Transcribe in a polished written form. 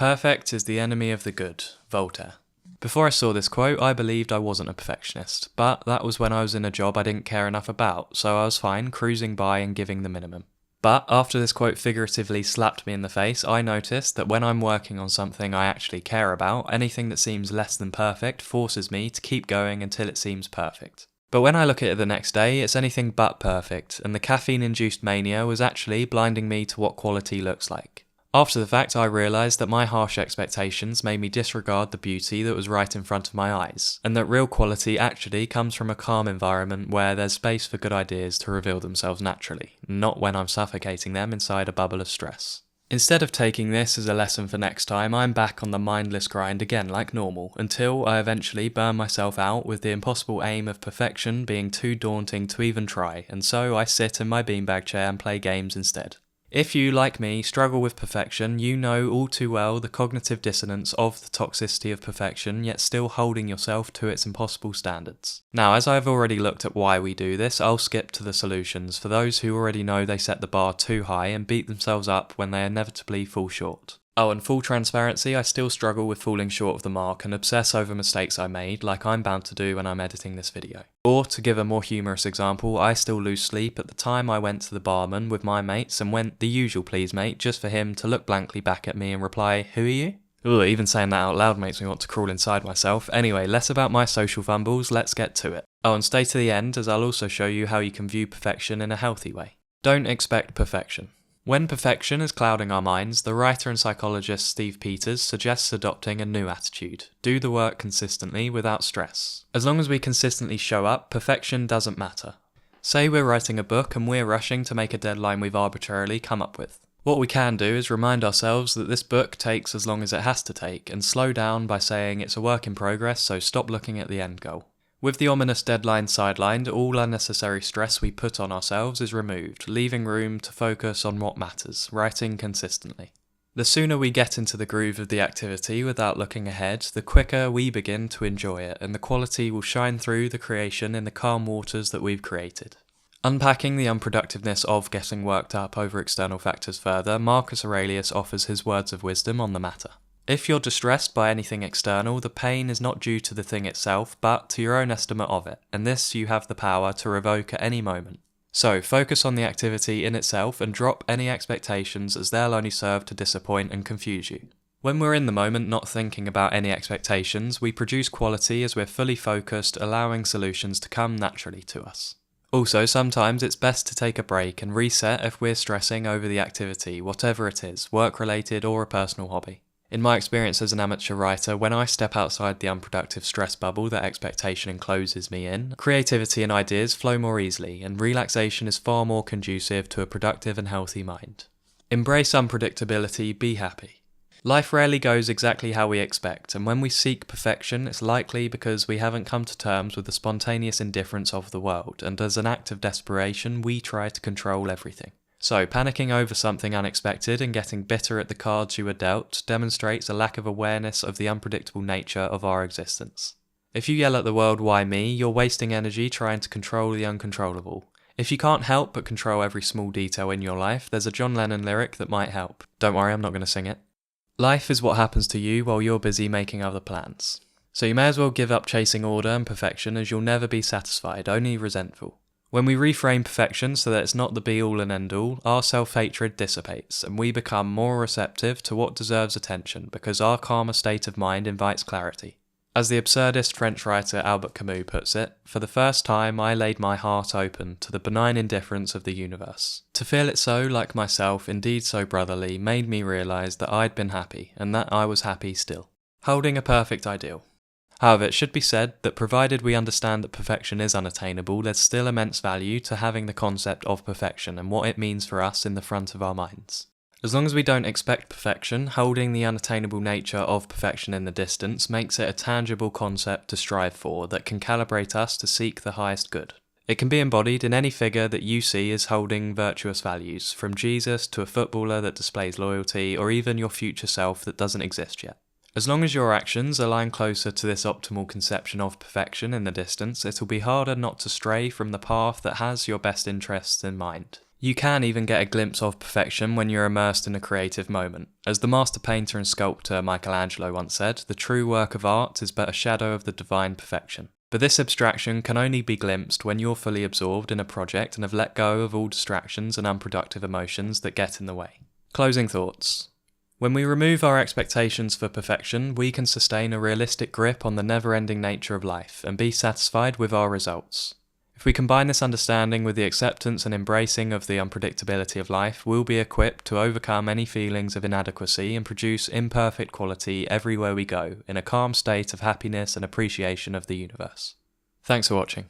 Perfect is the enemy of the good, Voltaire. Before I saw this quote, I believed I wasn't a perfectionist, but that was when I was in a job I didn't care enough about, so I was fine cruising by and giving the minimum. But after this quote figuratively slapped me in the face, I noticed that when I'm working on something I actually care about, anything that seems less than perfect forces me to keep going until it seems perfect. But when I look at it the next day, it's anything but perfect, and the caffeine-induced mania was actually blinding me to what quality looks like. After the fact, I realised that my harsh expectations made me disregard the beauty that was right in front of my eyes, and that real quality actually comes from a calm environment where there's space for good ideas to reveal themselves naturally, not when I'm suffocating them inside a bubble of stress. Instead of taking this as a lesson for next time, I'm back on the mindless grind again like normal, until I eventually burn myself out with the impossible aim of perfection being too daunting to even try, and so I sit in my beanbag chair and play games instead. If you, like me, struggle with perfection, you know all too well the cognitive dissonance of the toxicity of perfection, yet still holding yourself to its impossible standards. Now, as I've already looked at why we do this, I'll skip to the solutions for those who already know they set the bar too high and beat themselves up when they inevitably fall short. Oh, and full transparency, I still struggle with falling short of the mark and obsess over mistakes I made, like I'm bound to do when I'm editing this video. Or, to give a more humorous example, I still lose sleep at the time I went to the barman with my mates and went the usual please mate just for him to look blankly back at me and reply, "Who are you?" Ooh, even saying that out loud makes me want to crawl inside myself. Anyway, less about my social fumbles, let's get to it. Oh, and stay to the end as I'll also show you how you can view perfection in a healthy way. Don't expect perfection. When perfection is clouding our minds, the writer and psychologist Steve Peters suggests adopting a new attitude. Do the work consistently without stress. As long as we consistently show up, perfection doesn't matter. Say we're writing a book and we're rushing to make a deadline we've arbitrarily come up with. What we can do is remind ourselves that this book takes as long as it has to take, and slow down by saying it's a work in progress, so stop looking at the end goal. With the ominous deadline sidelined, all unnecessary stress we put on ourselves is removed, leaving room to focus on what matters, writing consistently. The sooner we get into the groove of the activity without looking ahead, the quicker we begin to enjoy it, and the quality will shine through the creation in the calm waters that we've created. Unpacking the unproductiveness of getting worked up over external factors further, Marcus Aurelius offers his words of wisdom on the matter. If you're distressed by anything external, the pain is not due to the thing itself, but to your own estimate of it, and this you have the power to revoke at any moment. So, focus on the activity in itself and drop any expectations, as they'll only serve to disappoint and confuse you. When we're in the moment not thinking about any expectations, we produce quality as we're fully focused, allowing solutions to come naturally to us. Also, sometimes it's best to take a break and reset if we're stressing over the activity, whatever it is, work-related or a personal hobby. In my experience as an amateur writer, when I step outside the unproductive stress bubble that expectation encloses me in, creativity and ideas flow more easily, and relaxation is far more conducive to a productive and healthy mind. Embrace unpredictability, be happy. Life rarely goes exactly how we expect, and when we seek perfection, it's likely because we haven't come to terms with the spontaneous indifference of the world, and as an act of desperation, we try to control everything. So, panicking over something unexpected and getting bitter at the cards you were dealt demonstrates a lack of awareness of the unpredictable nature of our existence. If you yell at the world, "Why me?" you're wasting energy trying to control the uncontrollable. If you can't help but control every small detail in your life, there's a John Lennon lyric that might help. Don't worry, I'm not going to sing it. Life is what happens to you while you're busy making other plans. So you may as well give up chasing order and perfection, as you'll never be satisfied, only resentful. When we reframe perfection so that it's not the be-all and end-all, our self-hatred dissipates, and we become more receptive to what deserves attention because our calmer state of mind invites clarity. As the absurdist French writer Albert Camus puts it, "For the first time I laid my heart open to the benign indifference of the universe. To feel it so like myself, indeed so brotherly, made me realise that I'd been happy, and that I was happy still." Holding a perfect ideal. However, it should be said that provided we understand that perfection is unattainable, there's still immense value to having the concept of perfection and what it means for us in the front of our minds. As long as we don't expect perfection, holding the unattainable nature of perfection in the distance makes it a tangible concept to strive for that can calibrate us to seek the highest good. It can be embodied in any figure that you see as holding virtuous values, from Jesus to a footballer that displays loyalty, or even your future self that doesn't exist yet. As long as your actions align closer to this optimal conception of perfection in the distance, it'll be harder not to stray from the path that has your best interests in mind. You can even get a glimpse of perfection when you're immersed in a creative moment. As the master painter and sculptor Michelangelo once said, the true work of art is but a shadow of the divine perfection. But this abstraction can only be glimpsed when you're fully absorbed in a project and have let go of all distractions and unproductive emotions that get in the way. Closing thoughts. When we remove our expectations for perfection, we can sustain a realistic grip on the never-ending nature of life and be satisfied with our results. If we combine this understanding with the acceptance and embracing of the unpredictability of life, we'll be equipped to overcome any feelings of inadequacy and produce imperfect quality everywhere we go, in a calm state of happiness and appreciation of the universe. Thanks for watching.